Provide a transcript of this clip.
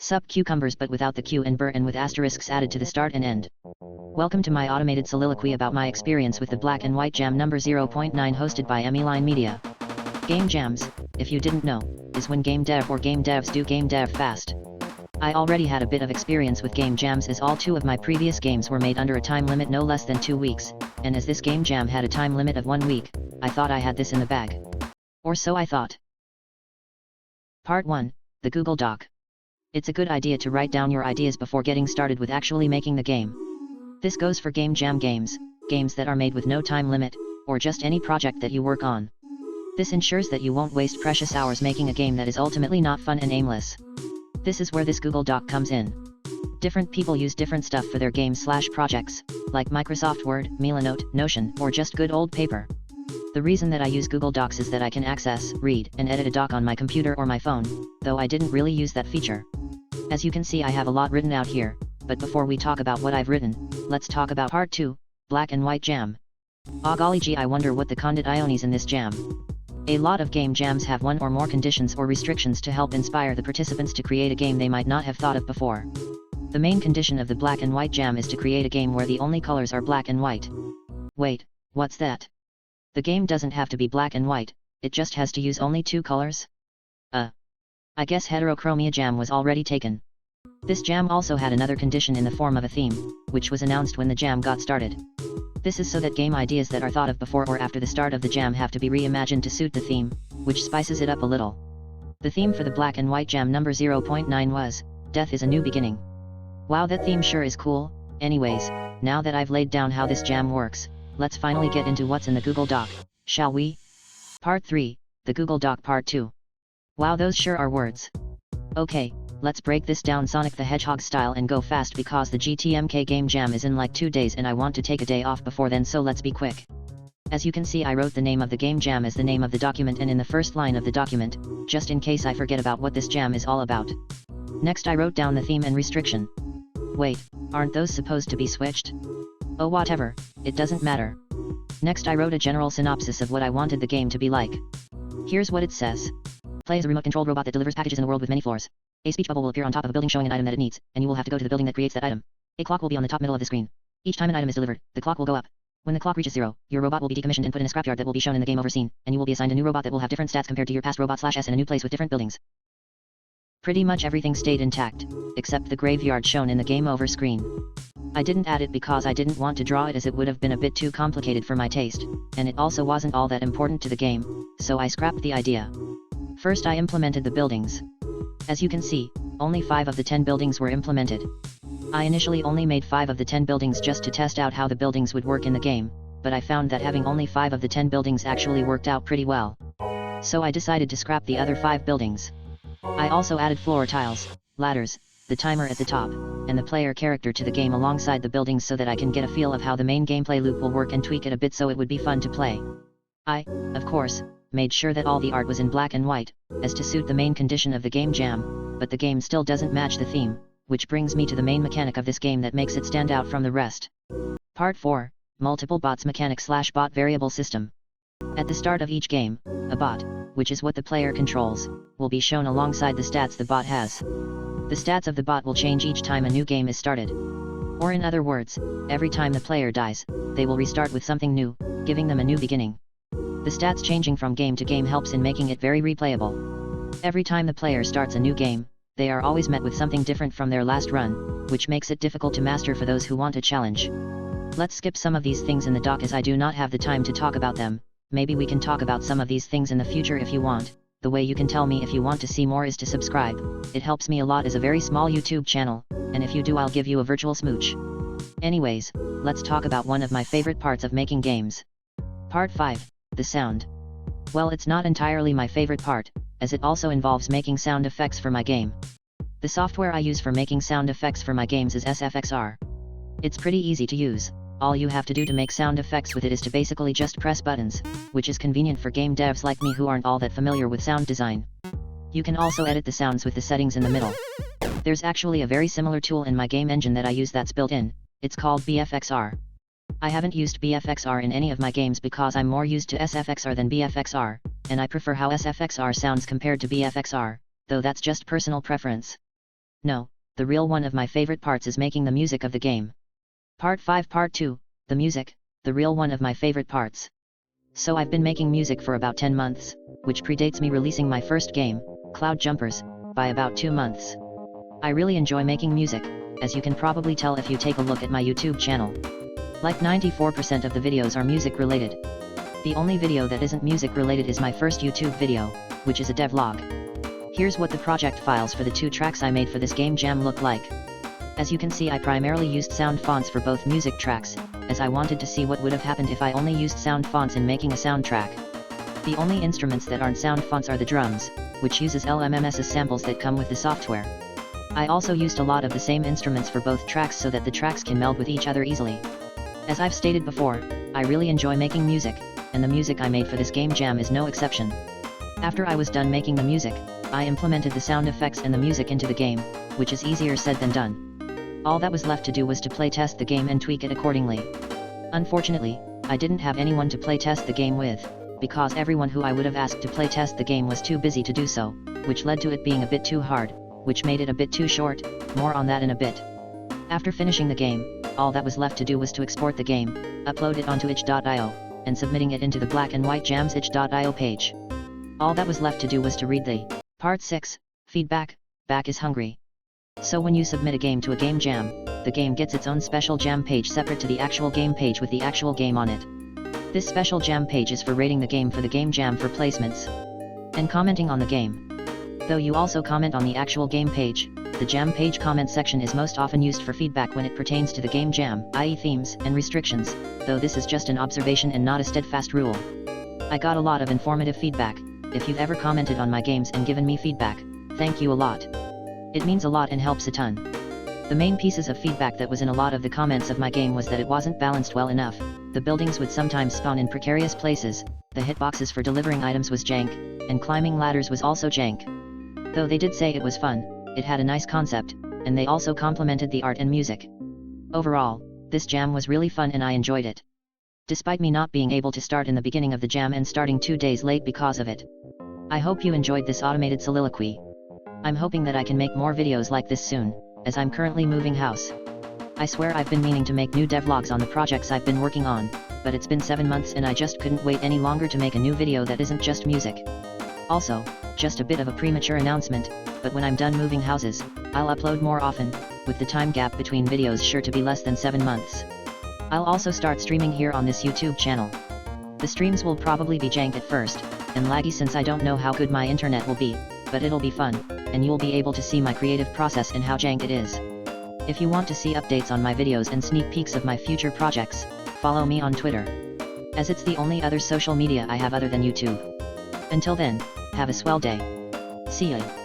Sup cucumbers but without the Q and burr and with asterisks added to the start and end. Welcome to my automated soliloquy about my experience with the black and white jam number 0.9 hosted by Line Media. Game jams, if you didn't know, is when game dev or game devs do game dev fast. I already had a bit of experience with game jams as all 2 of my previous games were made under a time limit no less than 2 weeks, and as this game jam had a time limit of 1 week, I thought I had this in the bag. Or so I thought. Part 1, the Google Doc. It's a good idea to write down your ideas before getting started with actually making the game. This goes for game jam games, games that are made with no time limit, or just any project that you work on. This ensures that you won't waste precious hours making a game that is ultimately not fun and aimless. This is where this Google Doc comes in. Different people use different stuff for their games/projects, like Microsoft Word, Milanote, Notion, or just good old paper. The reason that I use Google Docs is that I can access, read, and edit a doc on my computer or my phone, though I didn't really use that feature. As you can see, I have a lot written out here, but before we talk about what I've written, let's talk about Part 2, Black and White Jam. Oh golly gee, I wonder what the condit ionies in this jam. A lot of game jams have one or more conditions or restrictions to help inspire the participants to create a game they might not have thought of before. The main condition of the Black and White Jam is to create a game where the only colors are black and white. Wait, what's that? The game doesn't have to be black and white, it just has to use only 2 colors? I guess heterochromia jam was already taken. This jam also had another condition in the form of a theme, which was announced when the jam got started. This is so that game ideas that are thought of before or after the start of the jam have to be reimagined to suit the theme, which spices it up a little. The theme for the Black and White Jam number 0.9 was, Death is a New Beginning. Wow, that theme sure is cool. Anyways, now that I've laid down how this jam works, let's finally get into what's in the Google Doc, shall we? Part 3, the Google Doc Part 2. Wow, those sure are words. Okay, let's break this down Sonic the Hedgehog style and go fast because the GTMK game jam is in like 2 days and I want to take a day off before then, so let's be quick. As you can see, I wrote the name of the game jam as the name of the document and in the first line of the document, just in case I forget about what this jam is all about. Next I wrote down the theme and restriction. Wait, aren't those supposed to be switched? Oh whatever, it doesn't matter. Next I wrote a general synopsis of what I wanted the game to be like. Here's what it says. Play as a remote-controlled robot that delivers packages in a world with many floors. A speech bubble will appear on top of a building showing an item that it needs, and you will have to go to the building that creates that item. A clock will be on the top middle of the screen. Each time an item is delivered, the clock will go up. When the clock reaches 0, your robot will be decommissioned and put in a scrapyard that will be shown in the game over scene, and you will be assigned a new robot that will have different stats compared to your past robot/S in a new place with different buildings. Pretty much everything stayed intact, except the graveyard shown in the game over screen. I didn't add it because I didn't want to draw it as it would have been a bit too complicated for my taste, and it also wasn't all that important to the game, so I scrapped the idea. First I implemented the buildings. As you can see, only 5 of the 10 buildings were implemented. I initially only made 5 of the 10 buildings just to test out how the buildings would work in the game, but I found that having only 5 of the 10 buildings actually worked out pretty well. So I decided to scrap the other 5 buildings. I also added floor tiles, ladders, the timer at the top, and the player character to the game alongside the buildings so that I can get a feel of how the main gameplay loop will work and tweak it a bit so it would be fun to play. I, of course, made sure that all the art was in black and white, as to suit the main condition of the game jam, but the game still doesn't match the theme, which brings me to the main mechanic of this game that makes it stand out from the rest. Part 4, Multiple Bots Mechanic/Bot Variable System. At the start of each game, a bot, which is what the player controls, will be shown alongside the stats the bot has. The stats of the bot will change each time a new game is started. Or in other words, every time the player dies, they will restart with something new, giving them a new beginning. The stats changing from game to game helps in making it very replayable. Every time the player starts a new game, they are always met with something different from their last run, which makes it difficult to master for those who want a challenge. Let's skip some of these things in the doc as I do not have the time to talk about them. Maybe we can talk about some of these things in the future if you want. The way you can tell me if you want to see more is to subscribe. It helps me a lot as a very small YouTube channel, and if you do I'll give you a virtual smooch. Anyways, let's talk about one of my favorite parts of making games. Part 5, the sound. Well, it's not entirely my favorite part, as it also involves making sound effects for my game. The software I use for making sound effects for my games is JFXR. It's pretty easy to use. All you have to do to make sound effects with it is to basically just press buttons, which is convenient for game devs like me who aren't all that familiar with sound design. You can also edit the sounds with the settings in the middle. There's actually a very similar tool in my game engine that I use that's built in. It's called BFXR. I haven't used BFXR in any of my games because I'm more used to JFXR than BFXR, and I prefer how JFXR sounds compared to BFXR, though that's just personal preference. No, the real one of my favorite parts is making the music of the game. Part 5 Part 2, the music, the real one of my favorite parts. So I've been making music for about 10 months, which predates me releasing my first game, Cloud Jumpers, by about 2 months. I really enjoy making music, as you can probably tell if you take a look at my YouTube channel. Like 94% of the videos are music related. The only video that isn't music related is my first YouTube video, which is a devlog. Here's what the project files for the 2 tracks I made for this game jam look like. As you can see, I primarily used sound fonts for both music tracks, as I wanted to see what would have happened if I only used sound fonts in making a soundtrack. The only instruments that aren't sound fonts are the drums, which uses LMMS's samples that come with the software. I also used a lot of the same instruments for both tracks so that the tracks can meld with each other easily. As I've stated before, I really enjoy making music, and the music I made for this game jam is no exception. After I was done making the music, I implemented the sound effects and the music into the game, which is easier said than done. All that was left to do was to play test the game and tweak it accordingly. Unfortunately, I didn't have anyone to play test the game with, because everyone who I would have asked to play test the game was too busy to do so, which led to it being a bit too hard, which made it a bit too short. More on that in a bit. After finishing the game, all that was left to do was to export the game, upload it onto itch.io, and submitting it into the black and white jams itch.io page. All that was left to do was to read the Part 6, feedback, back is hungry. So when you submit a game to a game jam, the game gets its own special jam page separate to the actual game page with the actual game on it. This special jam page is for rating the game for the game jam for placements and commenting on the game. Though you also comment on the actual game page, the jam page comment section is most often used for feedback when it pertains to the game jam, i.e. themes and restrictions, though this is just an observation and not a steadfast rule. I got a lot of informative feedback. If you've ever commented on my games and given me feedback, thank you a lot. It means a lot and helps a ton. The main pieces of feedback that was in a lot of the comments of my game was that it wasn't balanced well enough, the buildings would sometimes spawn in precarious places, the hitboxes for delivering items was jank, and climbing ladders was also jank. Though they did say it was fun, it had a nice concept, and they also complimented the art and music. Overall, this jam was really fun and I enjoyed it. Despite me not being able to start in the beginning of the jam and starting 2 days late because of it. I hope you enjoyed this automated soliloquy. I'm hoping that I can make more videos like this soon, as I'm currently moving house. I swear I've been meaning to make new devlogs on the projects I've been working on, but it's been 7 months and I just couldn't wait any longer to make a new video that isn't just music. Also, just a bit of a premature announcement, but when I'm done moving houses, I'll upload more often, with the time gap between videos sure to be less than 7 months. I'll also start streaming here on this YouTube channel. The streams will probably be jank at first, and laggy since I don't know how good my internet will be, but it'll be fun, and you'll be able to see my creative process and how jank it is. If you want to see updates on my videos and sneak peeks of my future projects, follow me on Twitter, as it's the only other social media I have other than YouTube. Until then, have a swell day. See ya.